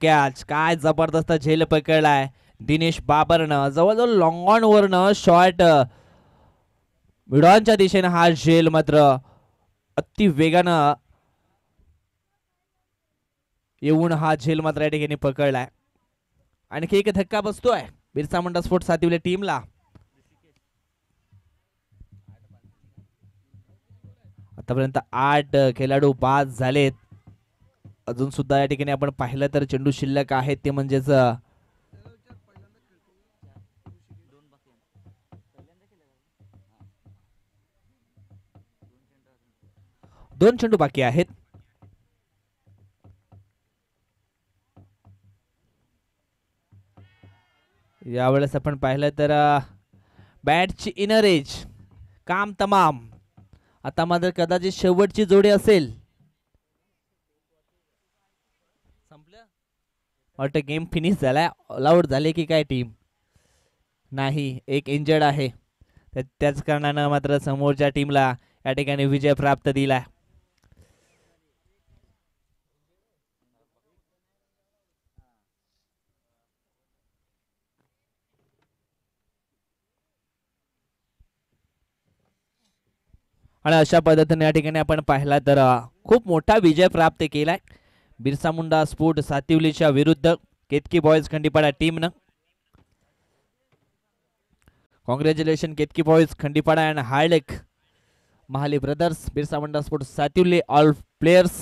कॅच, काय जबरदस्त झेल पकडलाय दिनेश बाबरनं. जवळजवळ लॉंग ऑन वरनं शॉट मिडॉनच्या दिशेनं हा झेल मात्र अति वेगानं येऊन हा झेल मात्र या ठिकाणी पकडलाय. आणखी एक धक्का बसतोय बिरसा मुंडा स्पोर्ट्स सातिवले टीमला. आतापर्यंत 8 खेळाडू बाद झालेत. अजून सुद्धा या ठिकाणी आपण पाहिलं तर चेंडू शिल्लक आहेत, ते म्हणजेच 2 चेंडू बाकी आहेत. यावेळेस आपण पाहिलं तर बॅटची इनर एज काम तमाम. आता मात्र कदाचित शेवटची जोडी असेल. संपलं वाटतं गेम फिनिश झालाय. ऑल आउट झाले की काय टीम? नाही, एक इंजर्ड आहे. त्याच कारणानं मात्र समोरच्या टीमला या ठिकाणी विजय प्राप्त दिला. आणि अशा पद्धतीने या ठिकाणी आपण पाहिला तर खूप मोठा विजय प्राप्त केलाय बिरसा मुंडा स्पोर्ट सातिवलीच्या विरुद्ध केतकी बॉयज खंडीपाडा टीमनं. Congratulation Ketaki boys Khandipada and Harlek Mahali brothers Birsa Munda sport Sativali all players